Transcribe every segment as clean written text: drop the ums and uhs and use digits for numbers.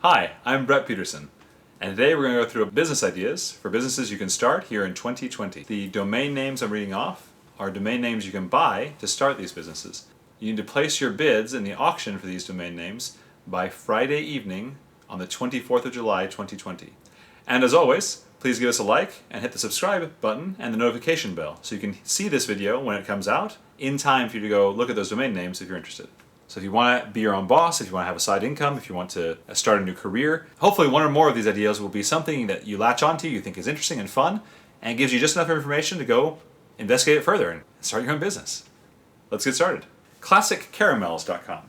Hi, I'm Brett Peterson, and today we're going to go through business ideas for businesses you can start here in 2020. The domain names I'm reading off are domain names you can buy to start these businesses. You need to place your bids in the auction for these domain names by Friday evening on the 24th of July 2020. And as always, please give us a like and hit the subscribe button and the notification bell so you can see this video when it comes out in time for you to go look at those domain names if you're interested. So if you want to be your own boss, if you want to have a side income, if you want to start a new career, hopefully one or more of these ideas will be something that you latch onto, you think is interesting and fun, and gives you just enough information to go investigate it further and start your own business. Let's get started. ClassicCaramels.com.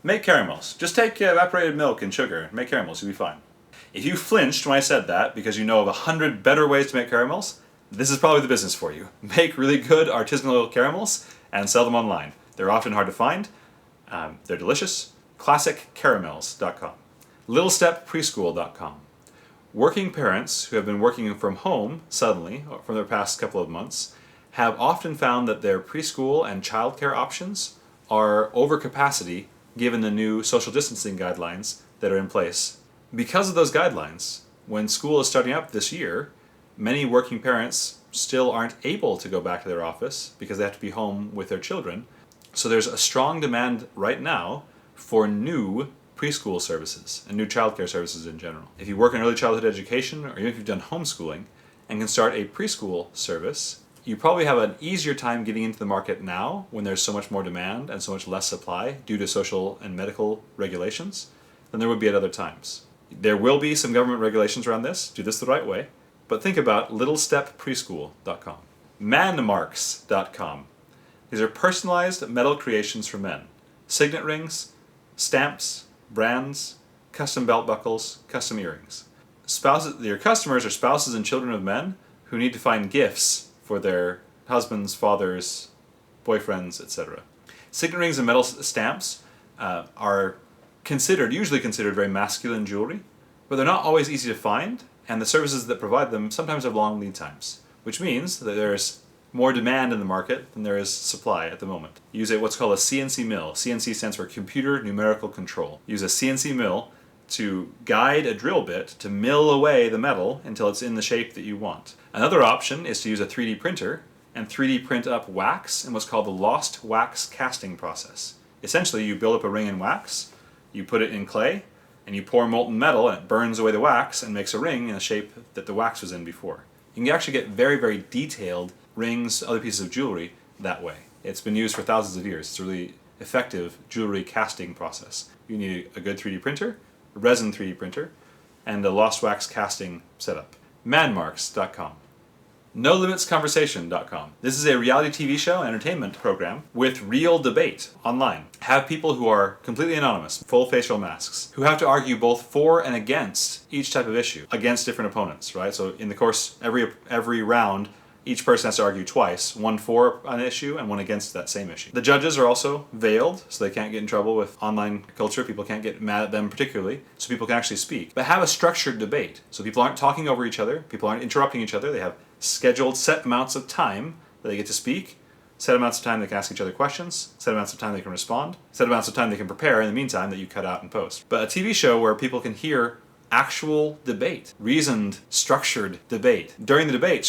Make caramels. Just take evaporated milk and sugar and make caramels, you'll be fine. If you flinched when I said that because you know of 100 better ways to make caramels, this is probably the business for you. Make really good artisanal caramels and sell them online. They're often hard to find. They're delicious. ClassicCaramels.com. LittleStepPreschool.com. Working parents who have been working from home suddenly for the past couple of months have often found that their preschool and childcare options are over capacity given the new social distancing guidelines that are in place. Because of those guidelines, when school is starting up this year, many working parents still aren't able to go back to their office because they have to be home with their children. So there's a strong demand right now for new preschool services and new childcare services in general. If you work in early childhood education, or even if you've done homeschooling and can start a preschool service, you probably have an easier time getting into the market now when there's so much more demand and so much less supply due to social and medical regulations than there would be at other times. There will be some government regulations around this. Do this the right way. But think about LittleStepPreschool.com. Manmarks.com. These are personalized metal creations for men. Signet rings, stamps, brands, custom belt buckles, custom earrings. Your customers are spouses and children of men who need to find gifts for their husbands, fathers, boyfriends, etc. Signet rings and metal stamps are usually considered very masculine jewelry, but they're not always easy to find, and the services that provide them sometimes have long lead times, which means that there's more demand in the market than there is supply at the moment. Use what's called a CNC mill. CNC stands for Computer Numerical Control. Use a CNC mill to guide a drill bit to mill away the metal until it's in the shape that you want. Another option is to use a 3D printer and 3D print up wax in what's called the lost wax casting process. Essentially, you build up a ring in wax, you put it in clay, and you pour molten metal and it burns away the wax and makes a ring in the shape that the wax was in before. You can actually get very, very detailed rings, other pieces of jewelry that way. It's been used for thousands of years. It's a really effective jewelry casting process. You need a good 3D printer, a resin 3D printer, and a lost wax casting setup. Manmarks.com. NoLimitsConversation.com. This is a reality TV show entertainment program with real debate online. Have people who are completely anonymous, full facial masks, who have to argue both for and against each type of issue, against different opponents, right? So in the course, every round, each person has to argue twice, one for an issue and one against that same issue. The judges are also veiled, so they can't get in trouble with online culture. People can't get mad at them particularly, so people can actually speak. But have a structured debate, so people aren't talking over each other, people aren't interrupting each other, they have scheduled set amounts of time that they get to speak, set amounts of time they can ask each other questions, set amounts of time they can respond, set amounts of time they can prepare in the meantime that you cut out and post. But a TV show where people can hear actual debate, reasoned, structured debate. During the debate,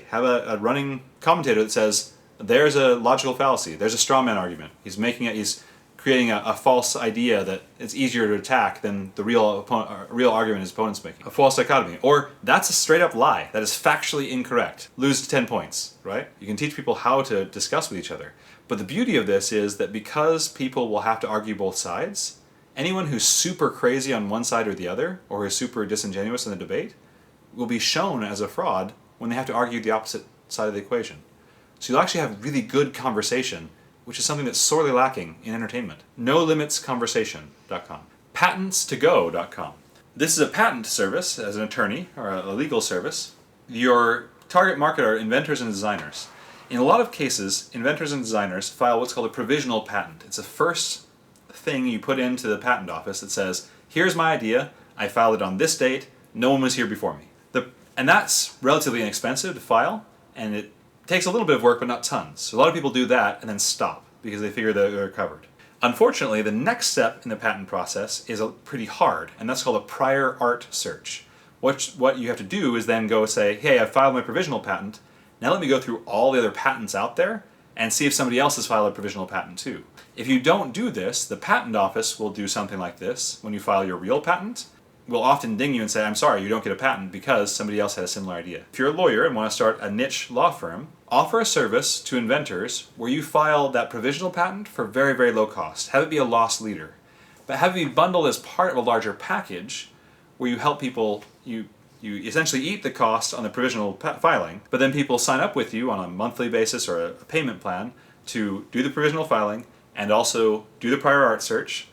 have a running commentator that says, there's a logical fallacy, there's a straw man argument. He's creating a false idea that it's easier to attack than the real argument his opponent's making. A false dichotomy. Or, that's a straight up lie. That is factually incorrect. Lose 10 points, right? You can teach people how to discuss with each other. But the beauty of this is that because people will have to argue both sides, anyone who's super crazy on one side or the other, or is super disingenuous in the debate, will be shown as a fraud when they have to argue the opposite side of the equation. So you'll actually have really good conversation, which is something that's sorely lacking in entertainment. NoLimitsConversation.com. PatentsToGo.com. This is a patent service as an attorney, or a legal service. Your target market are inventors and designers. In a lot of cases, inventors and designers file what's called a provisional patent. It's a first thing you put into the patent office that says, here's my idea, I filed it on this date, no one was here before me. And that's relatively inexpensive to file, and it takes a little bit of work but not tons. So a lot of people do that and then stop because they figure that they're covered. Unfortunately, the next step in the patent process is pretty hard, and that's called a prior art search. What you have to do is then go say, hey, I filed my provisional patent, now let me go through all the other patents out there and see if somebody else has filed a provisional patent too. If you don't do this, the patent office will do something like this. When you file your real patent, will often ding you and say, I'm sorry, you don't get a patent because somebody else had a similar idea. If you're a lawyer and want to start a niche law firm, offer a service to inventors where you file that provisional patent for very, very low cost. Have it be a loss leader. But have it be bundled as part of a larger package where you help people, you essentially eat the cost on the provisional filing, but then people sign up with you on a monthly basis or a payment plan to do the provisional filing and also do the prior art search,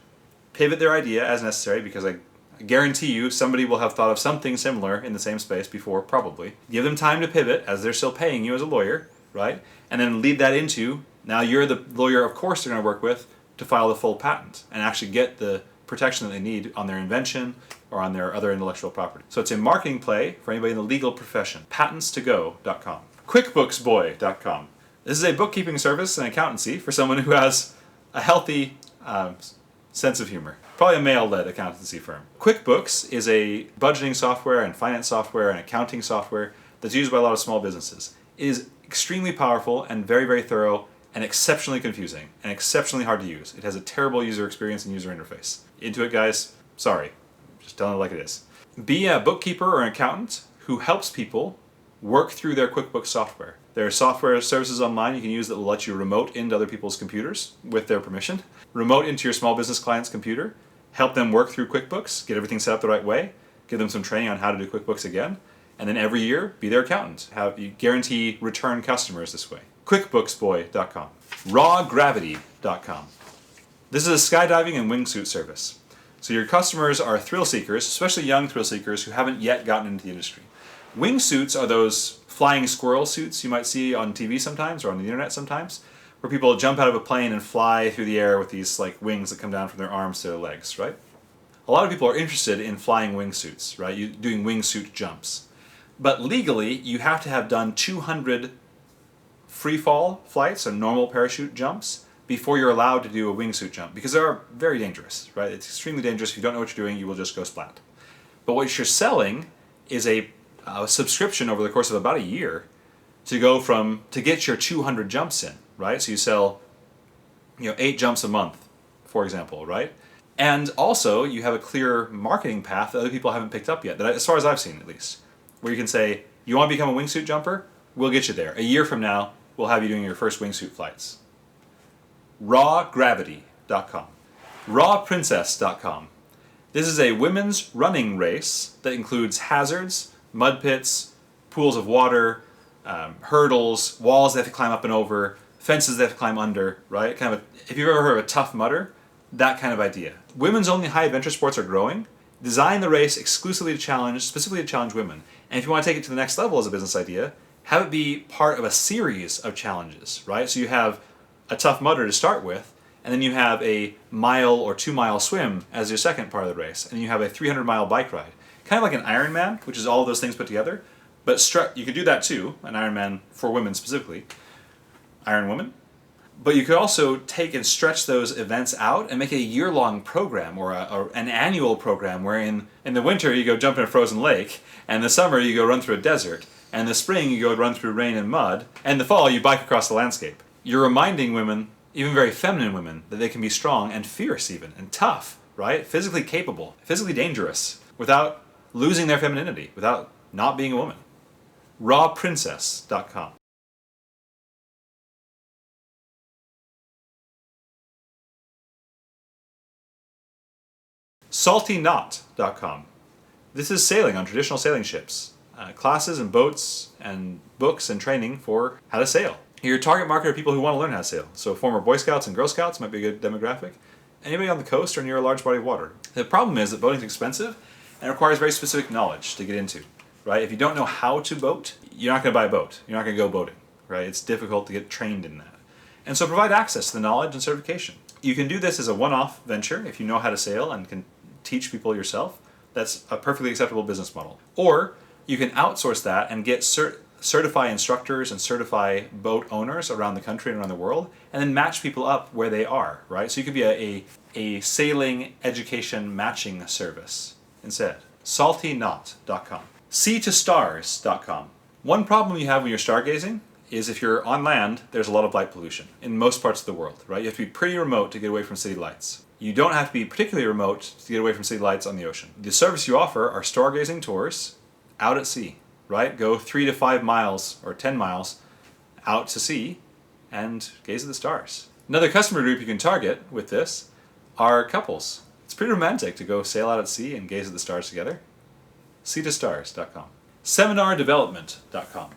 pivot their idea as necessary, because I guarantee you somebody will have thought of something similar in the same space before, probably. Give them time to pivot as they're still paying you as a lawyer, right? And then lead that into, now you're the lawyer, of course, they're going to work with to file the full patent and actually get the protection that they need on their invention or on their other intellectual property. So it's a marketing play for anybody in the legal profession. Patentstogo.com. QuickBooksBoy.com. This is a bookkeeping service and accountancy for someone who has a healthy sense of humor. Probably a male-led accountancy firm. QuickBooks is a budgeting software and finance software and accounting software that's used by a lot of small businesses. It is extremely powerful and very, very thorough and exceptionally confusing and exceptionally hard to use. It has a terrible user experience and user interface. Into it, guys? Sorry. Just telling it like it is. Be a bookkeeper or an accountant who helps people work through their QuickBooks software. There are software services online you can use that will let you remote into other people's computers with their permission. Remote into your small business client's computer. Help them work through QuickBooks, get everything set up the right way, give them some training on how to do QuickBooks again, and then every year be their accountant. You guarantee return customers this way. QuickBooksBoy.com. RawGravity.com. This is a skydiving and wingsuit service. So your customers are thrill seekers, especially young thrill seekers who haven't yet gotten into the industry. Wingsuits are those flying squirrel suits you might see on TV sometimes or on the internet sometimes, where people jump out of a plane and fly through the air with these like wings that come down from their arms to their legs, right? A lot of people are interested in flying wingsuits, right? Doing wingsuit jumps. But legally, you have to have done 200 free fall flights or normal parachute jumps before you're allowed to do a wingsuit jump, because they are very dangerous, right? It's extremely dangerous. If you don't know what you're doing, you will just go splat. But what you're selling is a subscription over the course of about a year to get your 200 jumps in, right? So you sell, 8 jumps a month, for example, right? And also you have a clear marketing path that other people haven't picked up yet, as far as I've seen at least, where you can say, you want to become a wingsuit jumper? We'll get you there. A year from now, we'll have you doing your first wingsuit flights. RawGravity.com. RawPrincess.com. This is a women's running race that includes hazards, mud pits, pools of water, hurdles, walls they have to climb up and over, fences they have to climb under, right? If you've ever heard of a Tough Mudder, that kind of idea. Women's only high adventure sports are growing. Design the race specifically to challenge women. And if you want to take it to the next level as a business idea, have it be part of a series of challenges, right? So you have a Tough Mudder to start with, and then you have a 1 or 2 mile swim as your second part of the race, and then you have a 300-mile bike ride. Kind of like an Ironman, which is all of those things put together, but you could do that too, an Ironman for women specifically, Iron Woman. But you could also take and stretch those events out and make it a year-long program or an annual program where in the winter you go jump in a frozen lake, and in the summer you go run through a desert, and in the spring you go run through rain and mud, and in the fall you bike across the landscape. You're reminding women, even very feminine women, that they can be strong and fierce even, and tough, right? Physically capable, physically dangerous, without losing their femininity, without not being a woman. RawPrincess.com. SaltyKnot.com. This is sailing on traditional sailing ships. Classes and boats and books and training for how to sail. Your target market are people who want to learn how to sail. So former Boy Scouts and Girl Scouts might be a good demographic. Anybody on the coast or near a large body of water. The problem is that boating is expensive and requires very specific knowledge to get into, right? If you don't know how to boat, you're not going to buy a boat. You're not going to go boating, right? It's difficult to get trained in that. And so provide access to the knowledge and certification. You can do this as a one-off venture if you know how to sail and can teach people yourself. That's a perfectly acceptable business model. Or you can outsource that and get certify instructors and certify boat owners around the country and around the world, and then match people up where they are, right? So you could be a sailing education matching service instead. saltyknot.com. sea2stars.com. One problem you have when you're stargazing is if you're on land, there's a lot of light pollution in most parts of the world, right? You have to be pretty remote to get away from city lights. You don't have to be particularly remote to get away from city lights on the ocean. The service you offer are stargazing tours out at sea, right? Go 3 to 5 miles or 10 miles out to sea and gaze at the stars. Another customer group you can target with this are couples. It's pretty romantic to go sail out at sea and gaze at the stars together. sea2stars.com. seminardevelopment.com.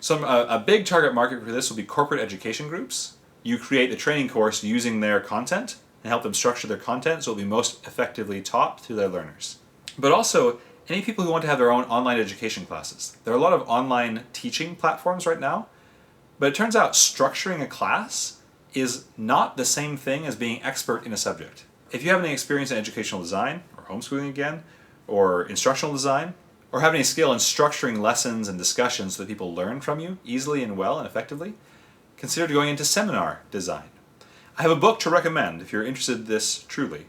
So a big target market for this will be corporate education groups. You create a training course using their content and help them structure their content so it'll be most effectively taught to their learners. But also, any people who want to have their own online education classes. There are a lot of online teaching platforms right now, but it turns out structuring a class is not the same thing as being expert in a subject. If you have any experience in educational design, or homeschooling again, or instructional design, or have any skill in structuring lessons and discussions so that people learn from you easily and well and effectively, consider going into seminar design. I have a book to recommend if you're interested in this truly.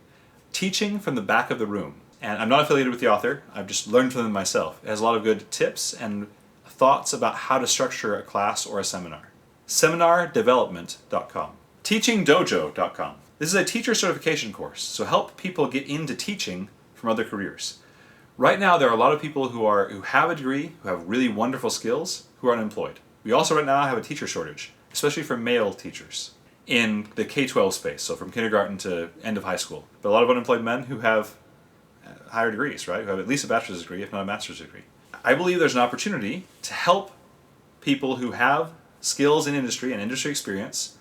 Teaching from the Back of the Room. And I'm not affiliated with the author, I've just learned from them myself. It has a lot of good tips and thoughts about how to structure a class or a seminar. seminardevelopment.com. teachingdojo.com. This is a teacher certification course, so help people get into teaching from other careers. Right now, there are a lot of people who have a degree, who have really wonderful skills, who are unemployed. We also right now have a teacher shortage, especially for male teachers in the K-12 space, so from kindergarten to end of high school. But a lot of unemployed men who have higher degrees, right? Who have at least a bachelor's degree, if not a master's degree. I believe there's an opportunity to help people who have skills in industry and industry experience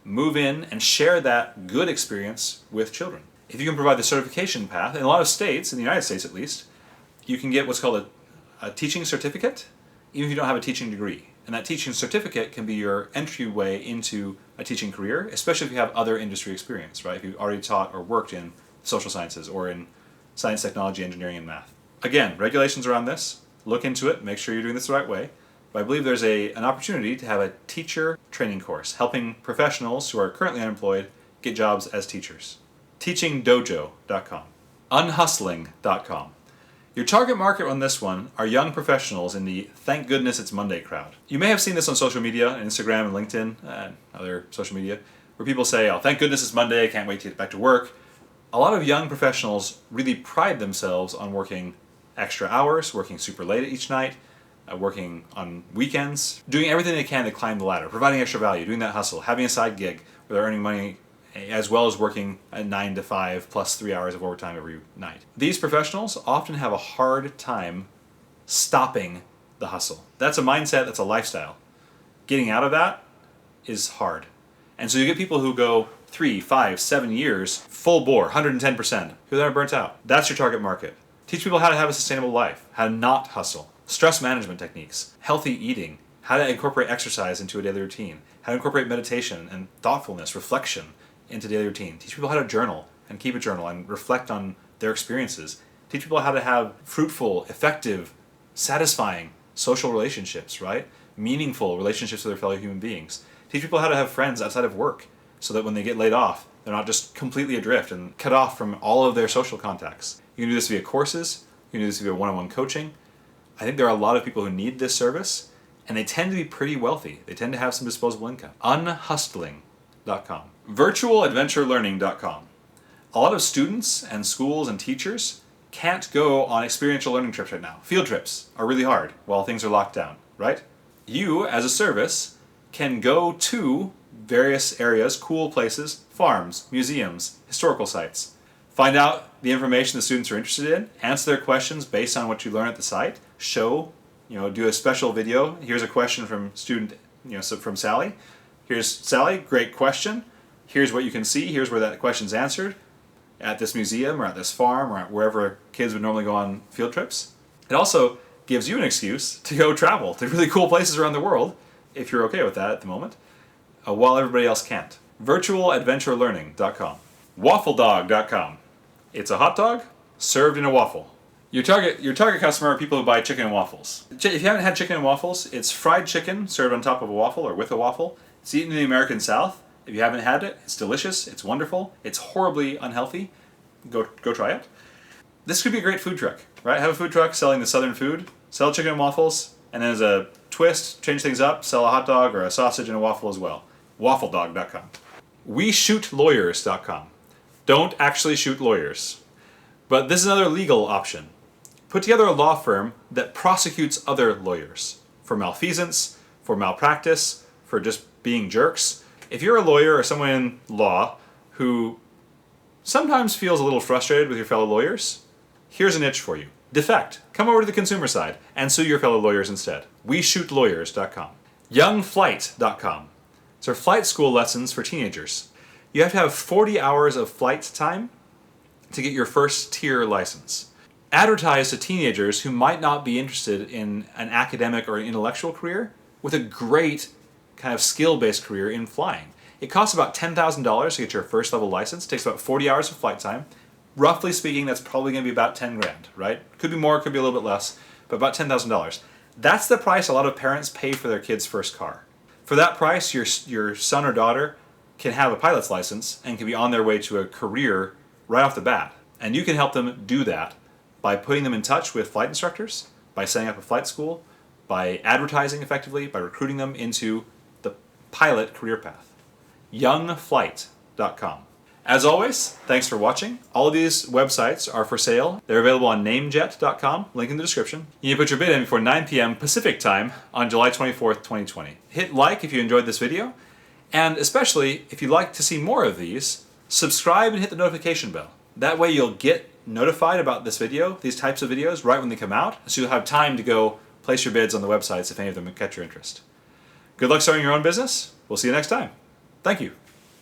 move in and share that good experience with children. If you can provide the certification path, in a lot of states, in the United States at least, you can get what's called a teaching certificate, even if you don't have a teaching degree. And that teaching certificate can be your entryway into a teaching career, especially if you have other industry experience, right? If you've already taught or worked in social sciences or in science, technology, engineering, and math. Again, regulations around this, look into it, make sure you're doing this the right way. But I believe there's an opportunity to have a teacher training course, helping professionals who are currently unemployed get jobs as teachers. teachingdojo.com. unhustling.com. Your target market on this one are young professionals in the thank goodness it's Monday crowd. You may have seen this on social media, Instagram and LinkedIn, and other social media, where people say, oh, thank goodness it's Monday, I can't wait to get back to work. A lot of young professionals really pride themselves on working extra hours, working super late each night, working on weekends, doing everything they can to climb the ladder, providing extra value, doing that hustle, having a side gig where they're earning money as well as working a 9 to 5 plus 3 hours of overtime every night. These professionals often have a hard time stopping the hustle. That's a mindset, that's a lifestyle. Getting out of that is hard. And so you get people who go 3, 5, 7 years, full bore, 110%, who then are burnt out. That's your target market. Teach people how to have a sustainable life, how to not hustle, stress management techniques, healthy eating, how to incorporate exercise into a daily routine, how to incorporate meditation and thoughtfulness, reflection into daily routine. Teach people how to journal and keep a journal and reflect on their experiences. Teach people how to have fruitful, effective, satisfying social relationships, right? Meaningful relationships with their fellow human beings. Teach people how to have friends outside of work so that when they get laid off, they're not just completely adrift and cut off from all of their social contacts. You can do this via courses, you can do this via one-on-one coaching. I think there are a lot of people who need this service, and they tend to be pretty wealthy. They tend to have some disposable income. unhustling.com. virtualadventurelearning.com. A lot of students and schools and teachers can't go on experiential learning trips right now. Field trips are really hard while things are locked down, right? You, as a service, can go to various areas, cool places, farms, museums, historical sites. Find out the information the students are interested in, answer their questions based on what you learn at the site, show, do a special video. Here's a question from from Sally. Here's Sally, great question. Here's what you can see, here's where that question's answered at this museum or at this farm or at wherever kids would normally go on field trips. It also gives you an excuse to go travel to really cool places around the world, if you're okay with that at the moment, while everybody else can't. virtualadventurelearning.com. waffledog.com. It's a hot dog served in a waffle. Your target customer are people who buy chicken and waffles. If you haven't had chicken and waffles, it's fried chicken served on top of a waffle or with a waffle. It's eaten in the American South. If you haven't had it, it's delicious, it's wonderful, it's horribly unhealthy. Go try it. This could be a great food truck, right? Have a food truck selling the Southern food, sell chicken and waffles, and then as a twist, change things up, sell a hot dog or a sausage and a waffle as well. Waffledog.com. WeShootLawyers.com. Don't actually shoot lawyers. But this is another legal option. Put together a law firm that prosecutes other lawyers for malfeasance, for malpractice, for just being jerks. If you're a lawyer or someone in law who sometimes feels a little frustrated with your fellow lawyers, here's a niche for you. Defect. Come over to the consumer side and sue your fellow lawyers instead. WeShootLawyers.com. YoungFlight.com. These are flight school lessons for teenagers. You have to have 40 hours of flight time to get your first tier license. Advertise to teenagers who might not be interested in an academic or an intellectual career with a great kind of skill-based career in flying. It costs about $10,000 to get your first level license. It takes about 40 hours of flight time. Roughly speaking, that's probably going to be about 10 grand, right? Could be more, could be a little bit less, but about $10,000. That's the price a lot of parents pay for their kid's first car. For that price, your son or daughter can have a pilot's license and can be on their way to a career right off the bat. And you can help them do that by putting them in touch with flight instructors, by setting up a flight school, by advertising effectively, by recruiting them into the pilot career path. YoungFlight.com. As always, thanks for watching. All of these websites are for sale. They're available on namejet.com, link in the description. You can put your bid in before 9 p.m. Pacific time on July 24th, 2020. Hit like if you enjoyed this video, and especially if you'd like to see more of these, subscribe and hit the notification bell. That way you'll get notified about this video, these types of videos, right when they come out, so you'll have time to go place your bids on the websites if any of them catch your interest. Good luck starting your own business. We'll see you next time. Thank you.